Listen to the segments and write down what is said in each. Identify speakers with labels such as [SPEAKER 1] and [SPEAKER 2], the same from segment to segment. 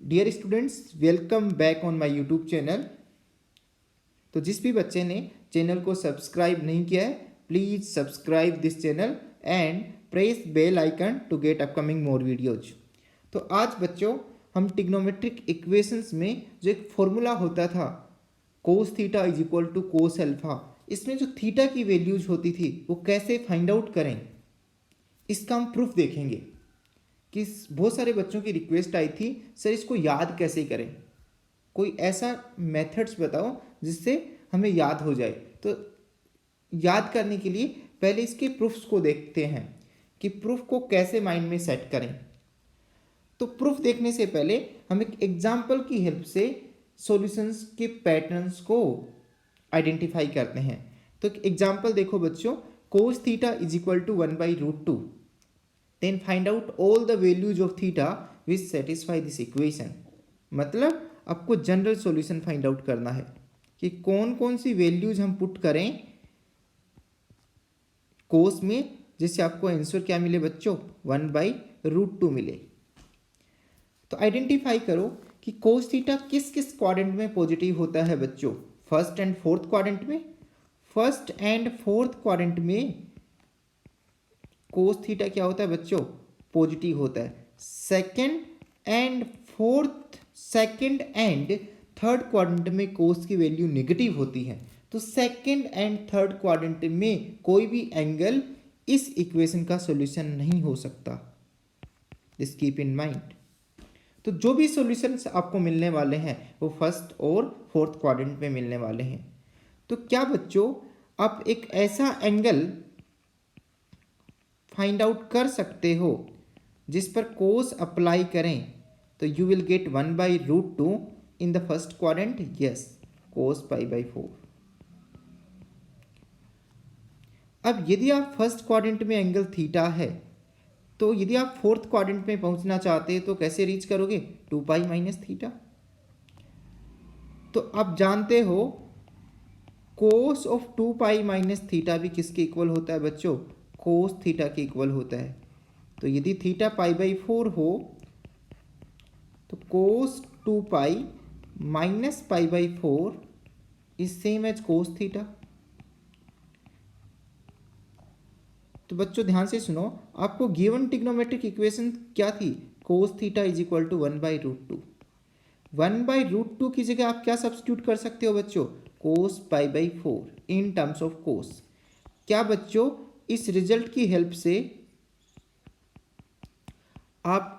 [SPEAKER 1] Dear students, welcome back on my YouTube channel. तो जिस भी बच्चे ने चैनल को सब्सक्राइब नहीं किया है, please subscribe this channel and press bell icon to get upcoming more videos. तो आज बच्चों हम ट्रिग्नोमेट्रिक इक्वेशंस में जो एक फॉर्मूला होता था cos theta is equal to cos alpha, इसमें जो थीटा की वैल्यूज होती थी वो कैसे फाइंड आउट करें, इसका हम प्रूफ देखेंगे। कि बहुत सारे बच्चों की रिक्वेस्ट आई थी, सर इसको याद कैसे करें, कोई ऐसा मेथड्स बताओ जिससे हमें याद हो जाए। तो याद करने के लिए पहले इसके प्रूफ्स को देखते हैं कि प्रूफ को कैसे माइंड में सेट करें। तो प्रूफ देखने से पहले हम एक एग्जाम्पल की हेल्प से सॉल्यूशंस के पैटर्न्स को आइडेंटिफाई करते हैं। तो एक एग्जाम्पल देखो बच्चों, cos theta is equal to 1/√2, then find out all the values of theta which satisfy this equation. मतलब आपको जनरल सॉल्यूशन फाइंड आउट करना है कि कौन कौन सी वैल्यूज हम पुट करें कोस में, जिससे आपको आंसर क्या मिले बच्चों, 1/√2 मिले। तो आइडेंटिफाई करो कि कोस थीटा किस किस क्वाड्रेंट में पॉजिटिव होता है बच्चों। फर्स्ट एंड फोर्थ क्वाड्रेंट में, फर्स्ट एंड फोर्थ क्वाड्रेंट में कोस थीटा क्या होता है बच्चों, पॉजिटिव होता है। सेकंड एंड थर्ड क्वाड्रेंट में कोस की वैल्यू नेगेटिव होती है। तो सेकंड एंड थर्ड क्वाड्रेंट में कोई भी एंगल इस इक्वेशन का सॉल्यूशन नहीं हो सकता, दिस कीप इन माइंड। तो जो भी सॉल्यूशंस आपको मिलने वाले हैं वो फर्स्ट और फोर्थ क्वाड्रेंट में मिलने वाले हैं। तो क्या बच्चों आप एक ऐसा एंगल फाइंड आउट कर सकते हो जिस पर कोस अप्लाई करें तो you will get 1/√2 in the first quadrant, yes, cos π/4। अब यदि आप फर्स्ट क्वाड्रेंट में एंगल थीटा है, तो यदि आप फोर्थ क्वाड्रेंट में पहुंचना चाहते हैं तो कैसे रीच करोगे, 2π - थीटा। तो आप जानते हो कोस ऑफ 2π - थीटा भी किसके इक्वल होता है बच्चों, कोस थीटा के इक्वल होता है। तो यदि थीटा π/4 हो तो cos 2π - π/4 is same as cos theta. तो बच्चों ध्यान से सुनो, आपको गिवन ट्रिग्नोमेट्रिक इक्वेशन क्या थी, cos theta is equal to 1/√2। 1/√2 की जगह आप क्या सब्स्टिट्यूट कर सकते हो बच्चों, कोस π/4 इन टर्म्स ऑफ कोस। क्या बच्चों इस रिजल्ट की हेल्प से आप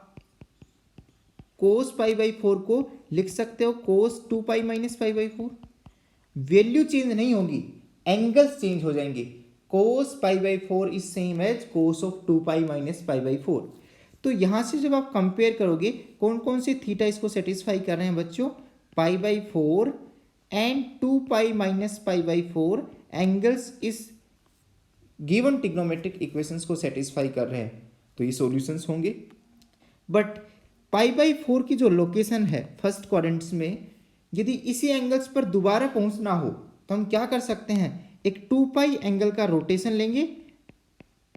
[SPEAKER 1] कोस π/4 को लिख सकते हो कोस 2π - π/4। वैल्यू चेंज नहीं होगी, एंगल्स चेंज हो जाएंगे। Cos π/4 is same as cos of 2π - π/4। तो यहां से जब आप कंपेयर करोगे कौन कौन से थीटा इसको सेटिस्फाई कर रहे हैं बच्चों, π/4 एंड 2π - π/4 एंगल्स इस गिवन ट्रिग्नोमेट्रिक इक्वेशंस को सेटिस्फाई कर रहे हैं, तो ये सॉल्यूशंस होंगे। बट π/4 की जो लोकेशन है फर्स्ट क्वाड्रेंट्स में, यदि इसी एंगल्स पर दोबारा पहुंचना हो तो हम क्या कर सकते हैं, एक 2π एंगल का रोटेशन लेंगे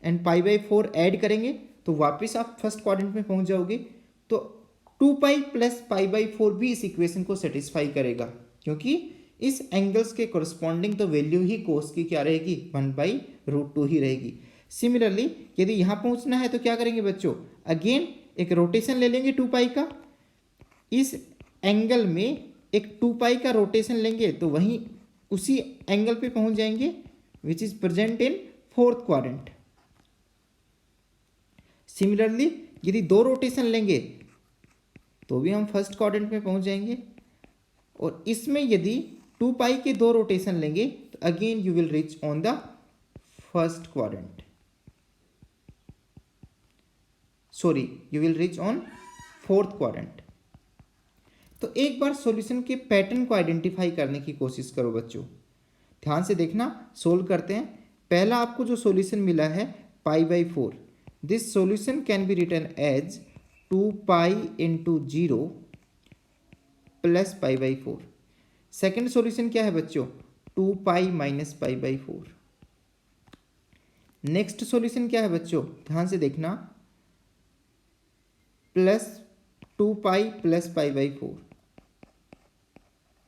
[SPEAKER 1] एंड π/4 ऐड करेंगे तो वापस आप फर्स्ट क्वाड्रेंट में पहुंच जाओगे। तो 2π + π/4 भी इस इक्वेशन को सेटिस्फाई करेगा, क्योंकि इस एंगल्स के कोरस्पॉन्डिंग तो वैल्यू ही कोस की क्या रहेगी, 1/√2 ही रहेगी। सिमिलरली यदि यहाँ पहुँचना है तो क्या करेंगे बच्चों, अगेन एक रोटेशन ले लेंगे 2π का, इस एंगल में एक 2π का रोटेशन लेंगे तो वहीं उसी एंगल पे पहुंच जाएंगे which is present in fourth quadrant. Similarly यदि 2 रोटेशन लेंगे तो भी हम फर्स्ट क्वाड्रेंट में पहुंच जाएंगे, और इसमें यदि 2π के 2 रोटेशन लेंगे तो again you will reach on the first quadrant, sorry you will reach on fourth quadrant. तो एक बार सॉल्यूशन के पैटर्न को आइडेंटिफाई करने की कोशिश करो बच्चों, ध्यान से देखना, सोल्व करते हैं। पहला आपको जो सॉल्यूशन मिला है π/4, this solution can be written as 2π × 0 + π/4। Second solution क्या है बच्चों, 2π - π/4। नेक्स्ट सॉल्यूशन क्या है बच्चों, ध्यान से देखना, two pi plus pi by four.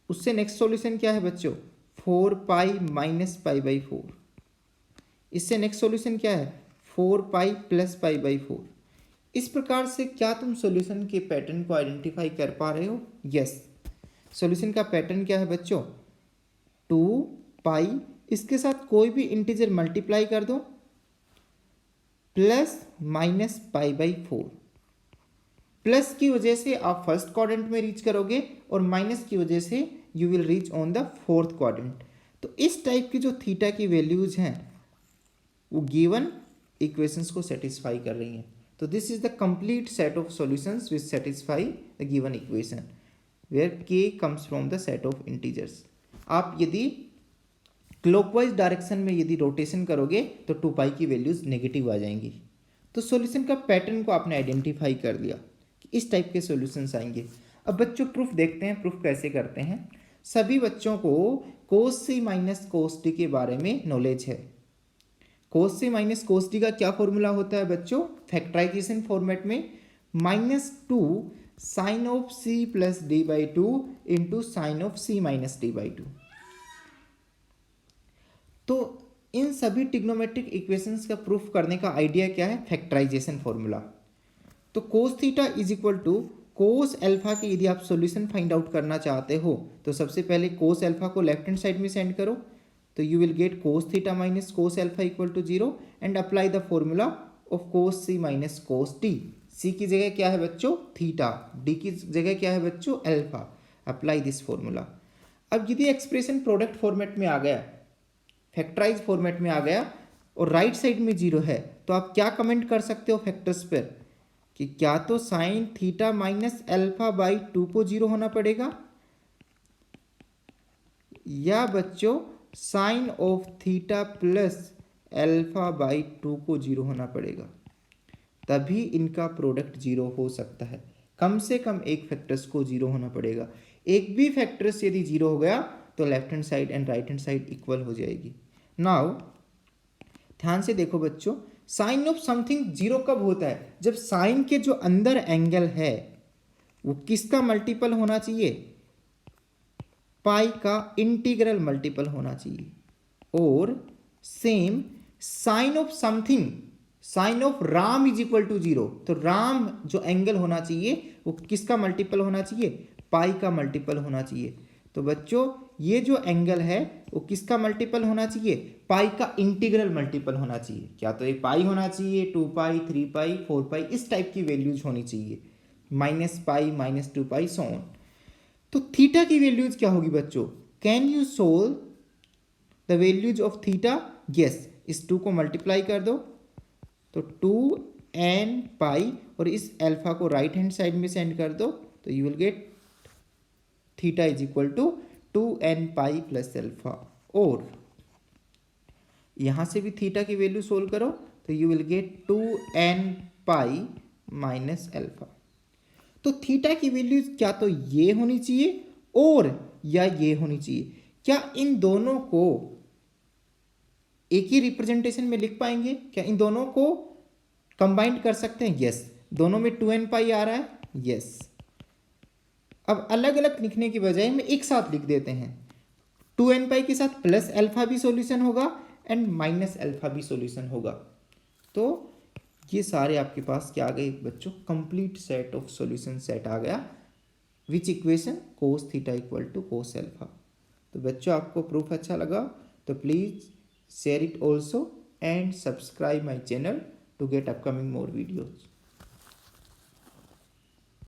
[SPEAKER 1] उससे नेक्स्ट सॉल्यूशन क्या है बच्चों, four pi minus pi by four. इससे नेक्स्ट सॉल्यूशन क्या है, four pi plus pi by four. इस प्रकार से क्या तुम सॉल्यूशन के पैटर्न को आइडेंटिफाई कर पा रहे हो? यस। सॉल्यूशन का पैटर्न क्या है बच्चों, टू पाई, इसके साथ कोई भी इंटीजर मल्टीप्लाई कर दो, plus minus pi by four. Plus की वजह से आप फर्स्ट क्वाड्रेंट में रीच करोगे और माइनस की वजह से you will reach on the fourth quadrant. तो इस टाइप की जो थीटा की वैल्यूज हैं वो गिवन इक्वेशंस को सेटिस्फाई कर रही हैं। तो this is the complete set of solutions which satisfy the given equation where k comes from the set of integers. आप यदि क्लॉकवाइज डायरेक्शन में यदि रोटेशन करोगे तो टू पाई की वैल्यूज नेगेटिव आ जाएंगी। तो सॉल्यूशन का पैटर्न को आपने आइडेंटिफाई कर लिया कि इस टाइप के सॉल्यूशंस आएंगे। अब बच्चों प्रूफ देखते हैं, प्रूफ कैसे करते हैं। सभी बच्चों को cos c minus cos d के बारे में नॉलेज है। cos c minus cos d का क्या फॉर्मूला होता है बच्चों, फैक्टराइजेशन फॉर्मेट में minus two sine of c plus d by two into sine of c minus d by two. तो इन सभी ट्रिग्नोमेट्रिक इक्वेशंस का प्रूफ करने का आइडिया क्या है, फैक्टराइजेशन फॉर्मूला। तो cos theta is equal to cos alpha की यदि आप सॉल्यूशन फाइंड आउट करना चाहते हो तो सबसे पहले कोस अल्फा को लेफ्ट हैंड साइड में सेंड करो, तो you will get cos theta minus cos alpha equal to zero and apply the formula of cos C minus cos T. C की जगह क्या है बच्चों, थीटा, डी की जगह क्या है बच्चों, अल्फा। Apply this formula. अब यदि एक्सप्रेशन प्रोडक्ट फॉर्मेट में आ गया, फैक्टराइज फॉर्मेट में आ गया और राइट साइड में जीरो है, तो आप क्या कमेंट कर सकते हो फैक्टर्स पर कि क्या तो sine theta minus alpha by two को जीरो होना पड़ेगा या बच्चों sine of theta plus alpha by two को जीरो होना पड़ेगा, तभी इनका प्रोडक्ट जीरो हो सकता है। कम से कम एक फैक्टर्स को जीरो होना पड़ेगा। एक भी फैक्टर्स यदि जीरो हो गया तो left hand side and right hand side equal हो जाएगी। नाउ ध्यान से देखो बच्चों, साइन ऑफ समथिंग जीरो कब होता है, जब साइन के जो अंदर एंगल है वो किसका मल्टीपल होना चाहिए, पाई का इंटीग्रल मल्टीपल होना चाहिए। और same sine of something, sine of Ram is equal to zero, तो राम जो एंगल होना चाहिए वो किसका मल्टीपल होना चाहिए, पाई का मल्टीपल होना चाहिए। तो बच्चों ये जो एंगल है वो किसका मल्टीपल होना चाहिए, पाई का इंटीग्रल मल्टीपल होना चाहिए। क्या तो ये पाई होना चाहिए, two pi, three pi, four pi, इस टाइप की वैल्यूज होनी चाहिए, minus pi, minus two pi, so on. तो थीटा की वैल्यूज क्या होगी बच्चों, can you solve the values of theta? Yes, इस टू को मल्टीप्लाई कर दो तो टू एन पाई और इस अल्फा को राइट हैंड साइड में सेंड कर दो तो you will get theta is equal to two n pi plus alpha. और यहां से भी थीटा की वैल्यू सोल्व करो तो you will get two n pi minus alpha. तो थीटा की वैल्यू क्या तो ये होनी चाहिए और या ये होनी चाहिए। क्या इन दोनों को एक ही रिप्रेजेंटेशन में लिख पाएंगे, क्या इन दोनों को कंबाइंड कर सकते हैं? यस, दोनों में टू एन पाई आ रहा है, यस। अब अलग अलग लिखने की बजाय में एक साथ लिख देते हैं, टू एन पाई के साथ प्लस अल्फा भी सॉल्यूशन होगा एंड माइनस अल्फा भी सॉल्यूशन होगा। तो ये सारे आपके पास क्या आ गए बच्चों, complete set of solution set आ गया। Which equation, cos theta equal to cos alpha. तो बच्चों आपको प्रूफ अच्छा लगा तो please share it also and subscribe my channel to get upcoming more videos.